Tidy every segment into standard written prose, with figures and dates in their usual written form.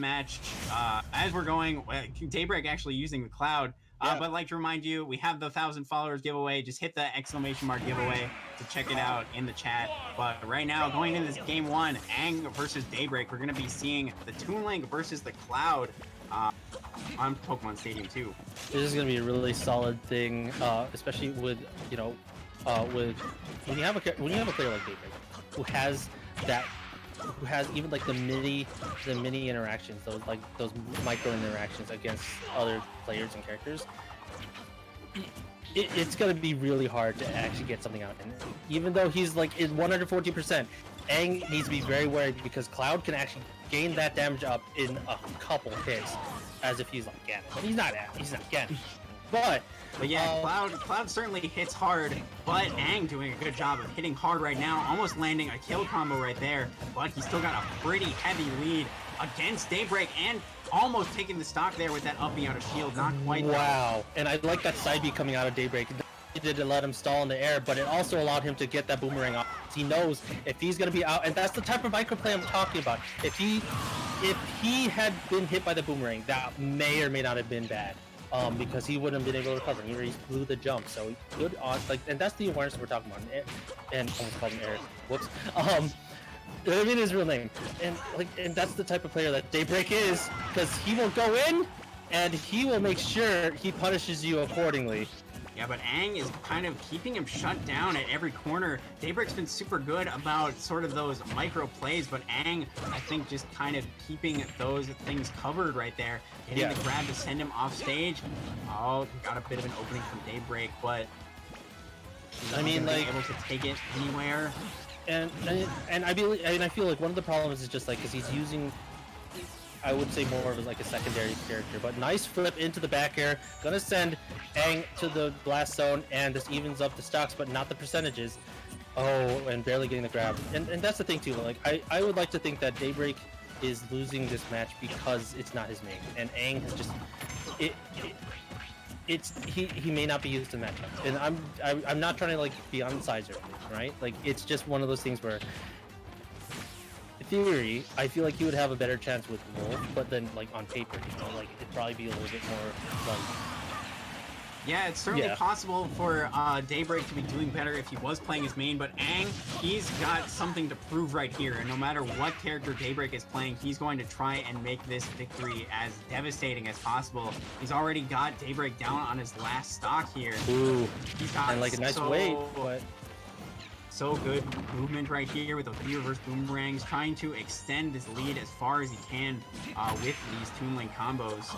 match. As we're going, Daybreak actually using the Cloud. But I'd like to remind you, we have the 1,000 followers giveaway. Just hit the exclamation mark giveaway to check it out in the chat. But right now, going into this game 1, Aang versus Daybreak, we're going to be seeing the Toon Link versus the Cloud on Pokemon Stadium 2. This is going to be a really solid thing, especially with, you know, with when you have a player like Daybreak who has even like the mini interactions, those micro interactions against other players and characters. It's gonna be really hard to actually get something out. And even though he's like in 114%, Aang needs to be very wary because Cloud can actually gain that damage up in a couple hits, as if he's like Ganon. But he's not Ganon. But yeah, Cloud certainly hits hard, but Aang doing a good job of hitting hard right now, almost landing a kill combo right there, but he's still got a pretty heavy lead against Daybreak and almost taking the stock there with that up B out of shield, not quite. Wow, and I like that side B coming out of Daybreak. It didn't let him stall in the air, but it also allowed him to get that boomerang off. He knows if he's going to be out, and that's the type of microplay I'm talking about. If he had been hit by the boomerang, that may or may not have been bad. Because he wouldn't have been able to recover. He blew the jump, so good on and that's the awareness we're talking about. And almost called him Eric. Whoops. I mean his real name. And that's the type of player that Daybreak is, because he will go in and he will make sure he punishes you accordingly. Yeah, but Aang is kind of keeping him shut down at every corner. Daybreak's been super good about sort of those micro plays, but Aang, I think, just kind of keeping those things covered right there. Getting the grab to send him off stage. Oh, got a bit of an opening from Daybreak, but I mean, like, able to take it anywhere. And I feel like one of the problems is just like because he's using, I would say, more of like a secondary character, but nice flip into the back air, gonna send Aang to the blast zone, and this evens up the stocks, but not the percentages. Oh, and barely getting the grab. And that's the thing too, like, I would like to think that Daybreak is losing this match because it's not his main, and Aang has just, he may not be used in matchup, and I'm not trying to like be on the sides or anything, right? Like, it's just one of those things where, theory, I feel like he would have a better chance with Wolf, but then like on paper, you know, like it'd probably be a little bit more like. Yeah, it's certainly possible for Daybreak to be doing better if he was playing his main, but Aang, he's got something to prove right here, and no matter what character Daybreak is playing, he's going to try and make this victory as devastating as possible. He's already got Daybreak down on his last stock here. Ooh, he's got and like a nice weight, but. So good movement right here with those B-reverse boomerangs, trying to extend this lead as far as he can with these Toon Link combos.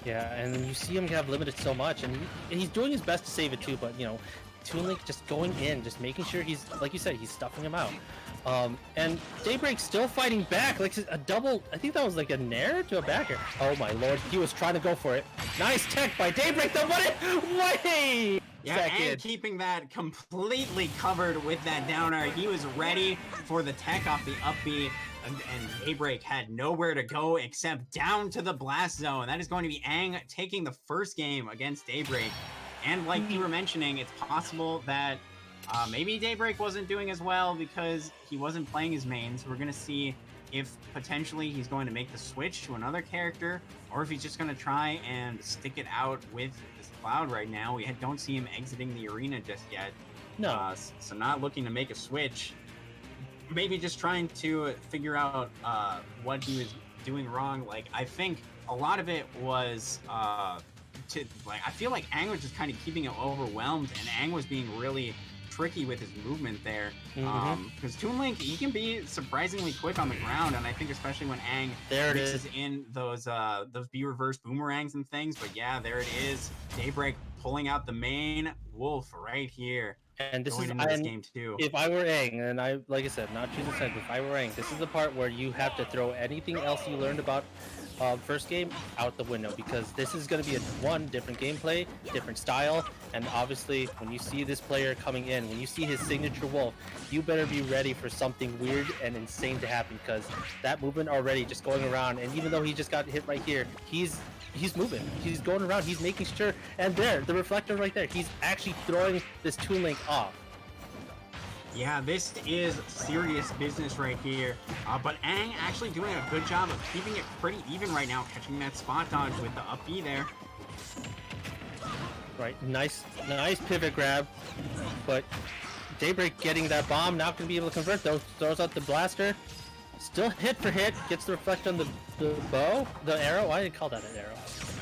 Yeah, and then you see him have limited so much, and he's doing his best to save it too, but you know, Toon Link just going in, just making sure he's, like you said, he's stuffing him out. And Daybreak still fighting back, like a double, I think that was like a nair to a backer. Oh my lord, he was trying to go for it. Nice tech by Daybreak though, but wait! Yeah, and keeping that completely covered with that down air. He was ready for the tech off the up B, and Daybreak had nowhere to go except down to the blast zone. That is going to be Aang taking the first game against Daybreak. And like you were mentioning, it's possible that maybe Daybreak wasn't doing as well because he wasn't playing his mains. We're going to see if potentially he's going to make the switch to another character, or if he's just going to try and stick it out with this Cloud right now. We don't see him exiting the arena just yet. No. So not looking to make a switch. Maybe just trying to figure out what he was doing wrong. Like, I think a lot of it was I feel like Aang was just kind of keeping him overwhelmed, and Aang was being really tricky with his movement there, because Toon Link, he can be surprisingly quick on the ground, and I think especially when Aang mixes in those B-reverse boomerangs and things. But yeah, there it is, Daybreak pulling out the main Wolf right here. And this is this game too. If I were Aang, and I, like I said, not choosing sides, if I were Aang, this is the part where you have to throw anything else you learned about first game out the window, because this is going to be a different gameplay, different style, and obviously when you see this player coming in, when you see his signature Wolf, you better be ready for something weird and insane to happen, because that movement already just going around, and even though he just got hit right here, he's moving, he's going around, he's making sure, and there, the reflector right there, he's actually throwing this Toon Link off. Yeah, this is serious business right here. But Aang actually doing a good job of keeping it pretty even right now, catching that spot dodge with the up B there. Right, nice pivot grab, but Daybreak getting that bomb, not going to be able to convert though. Throws out the blaster, still hit for hit, gets the reflect on the bow, the arrow. Why did I call that an arrow?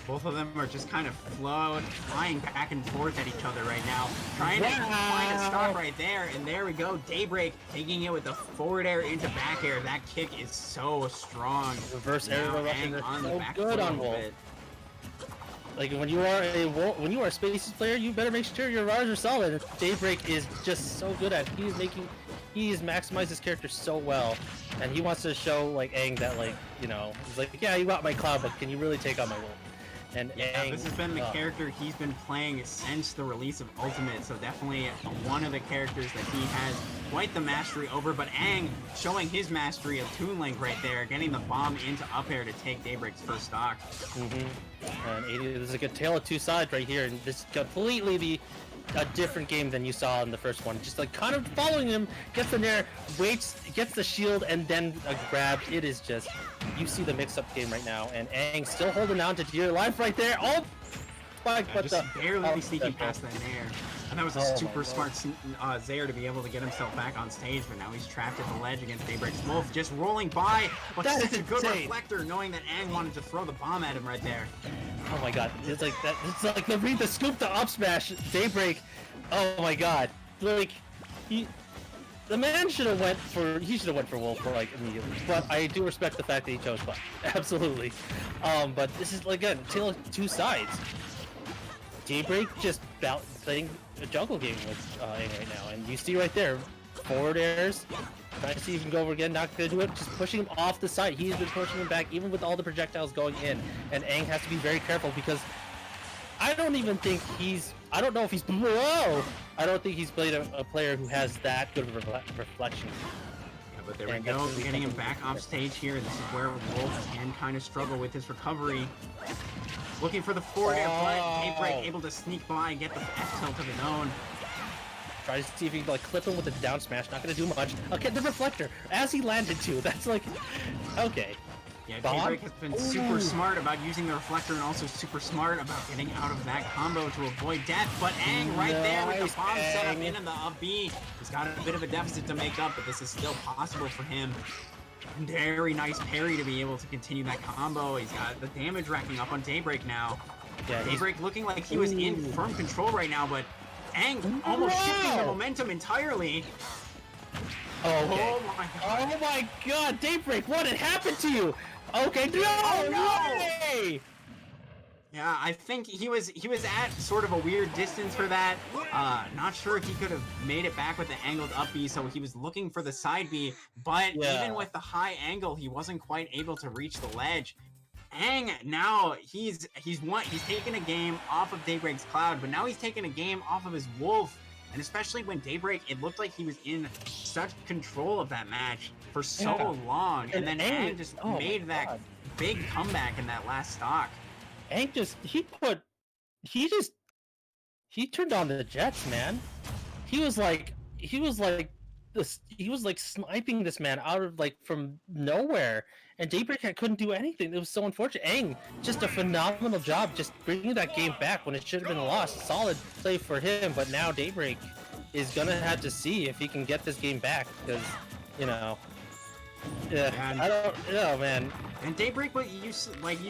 Both of them are just kind of flying back and forth at each other right now, trying to find a stop right there, and there we go. Daybreak taking it with the forward air into back air. That kick is so strong. Reverse arrow on the so back good on a Wolf. bit. Like when you are a Spaces player, you better make sure your R's are solid. Daybreak is just so good at it. He's maximized his character so well, and he wants to show like Aang that he's like, yeah, you got my cloud, but can you really take on my Wolf? And yeah, Aang, this has been the character he's been playing since the release of Ultimate, so definitely one of the characters that he has quite the mastery over. But Aang showing his mastery of Toon Link right there, getting the bomb into up air to take Daybreak's first stock. And this is a good tale of two sides right here, and this completely a different game than you saw in the first one. Just like kind of following him, gets in there, waits, gets the shield, and then a grab. It is just, you see the mix-up game right now, and Aang still holding on to dear life right there. Oh, but just barely sneaking past that nair. And that was a super smart Zaire to be able to get himself back on stage, but now he's trapped at the ledge against Daybreak's Wolf, just rolling by. But such a good reflector, knowing that Aang wanted to throw the bomb at him right there. Oh my god, it's like that. It's like the scoop to up smash Daybreak. Oh my god, like the man should have went for Wolf for like immediately. But I do respect the fact that he chose Buck, absolutely. But this is like again, tale of two sides. Daybreak just playing a jungle game with Aang right now, and you see right there, forward airs. Trying to see if he can go over again, not gonna do it, just pushing him off the side. He's been pushing him back even with all the projectiles going in, and Aang has to be very careful because I don't know if he's whoa! I don't think he's played a player who has that good of a reflection. Yeah, but there we go, getting him back off stage here. This is where Wolf can kind of struggle with his recovery. Looking for the forward air, but Daybreak able to sneak by and get the F tilt of his own. Try to see if he can like clip him with a down smash. Not gonna do much. Okay, the reflector as he landed too. That's like, okay. Yeah, Daybreak has been super smart about using the reflector and also super smart about getting out of that combo to avoid death. But Aang right there with the bomb setup in the up B. He's got a bit of a deficit to make up, but this is still possible for him. Very nice parry to be able to continue that combo. He's got the damage racking up on Daybreak now. Yeah, Daybreak looking like he was in firm control right now, but Aang almost shifting the momentum entirely. Okay. Oh my god. Oh my god, Daybreak, what had happened to you? Okay, no way! Yeah, I think he was at sort of a weird distance for that. Not sure if he could have made it back with the angled up B, so he was looking for the side B, but even with the high angle, he wasn't quite able to reach the ledge. Aang now he's taken a game off of Daybreak's Cloud, but now he's taken a game off of his Wolf. And especially when Daybreak, it looked like he was in such control of that match for so long, and then Aang just made that big comeback in that last stock. Aang he turned on the jets, man. He was like sniping this man out of like from nowhere, and Daybreak couldn't do anything. It was so unfortunate. Aang, just a phenomenal job, just bringing that game back when it should have been lost. Solid play for him, but now Daybreak is gonna have to see if he can get this game back, because I don't know, man. And Daybreak, like you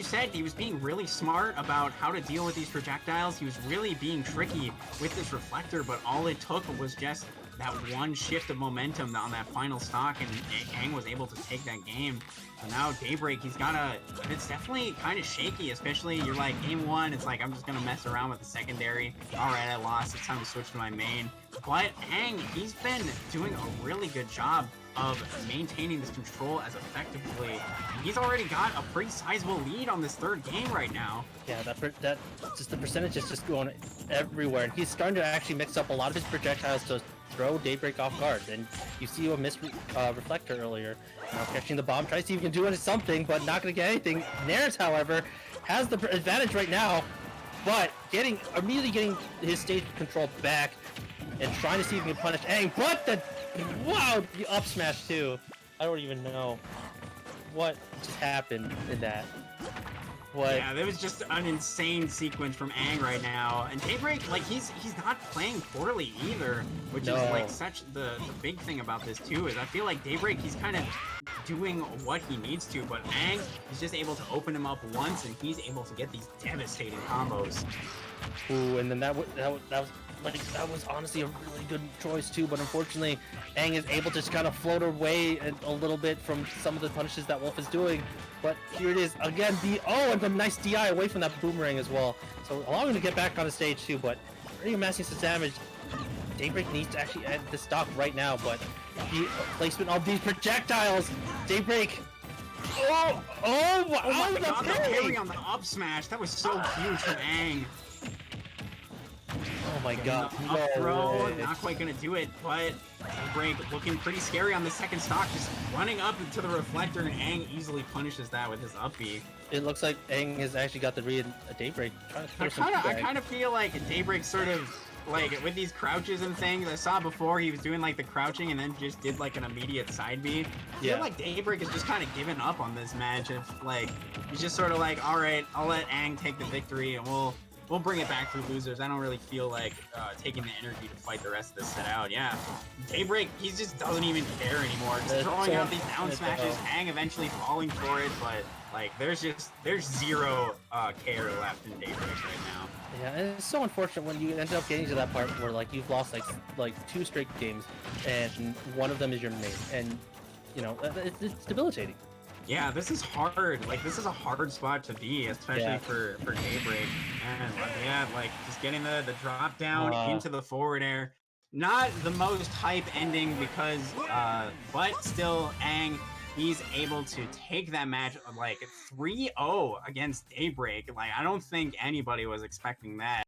said, he was being really smart about how to deal with these projectiles. He was really being tricky with this reflector, but all it took was just that one shift of momentum on that final stock, and Aang was able to take that game. So now Daybreak, it's definitely kind of shaky, especially you're like, game one, it's like, I'm just gonna mess around with the secondary. All right, I lost, it's time to switch to my main. But Aang, he's been doing a really good job of maintaining this control as effectively. He's already got a pretty sizable lead on this third game right now. Yeah, that just the percentage is just going everywhere, and he's starting to actually mix up a lot of his projectiles to throw Daybreak off guard. And you see a missed reflector earlier. Now catching the bomb, tries to see if he can do something, but not going to get anything. Nares, however, has the advantage right now, but immediately getting his stage control back and trying to see if he can punish Aang. But the Wow, the up smash too. I don't even know what just happened in that. What? Yeah, there was just an insane sequence from Aang right now, and Daybreak, like he's not playing poorly either, which is like such the big thing about this too. Is I feel like Daybreak, he's kind of doing what he needs to, but Aang is just able to open him up once, and he's able to get these devastating combos. Ooh, and then that was honestly a really good choice too, but unfortunately, Aang is able to just kind of float away a little bit from some of the punishes that Wolf is doing. But here it is again. And a nice DI away from that boomerang as well. So allowing him to get back on the stage too, but already amassing some damage. Daybreak needs to actually end the stock right now, but the placement of these projectiles, Daybreak. Oh my god, the parry on the up smash, that was so huge from Aang. Oh my god. Up throw, not quite gonna do it, but Daybreak looking pretty scary on the second stock, just running up into the reflector, and Aang easily punishes that with his up B. It looks like Aang has actually got the read Daybreak. I kind of feel like Daybreak sort of, like, with these crouches and things, I saw before he was doing, like, the crouching and then just did, like, an immediate side B. I feel like Daybreak is just kind of giving up on this match. If, like, he's just sort of like, alright, I'll let Aang take the victory and we'll bring it back through losers. I don't really feel like taking the energy to fight the rest of this set out. Yeah, Daybreak, he just doesn't even care anymore. Just throwing out these down smashes, Aang eventually falling for it, but like there's zero care left in Daybreak right now. Yeah, and it's so unfortunate when you end up getting to that part where like you've lost like 2 straight games, and one of them is your main, and you know it's debilitating. Yeah, this is hard. Like, this is a hard spot to be, especially for Daybreak. And yeah, like, just getting the drop down into the forward air. Not the most hype ending because, but still, Aang, he's able to take that match, like, 3-0 against Daybreak. Like, I don't think anybody was expecting that.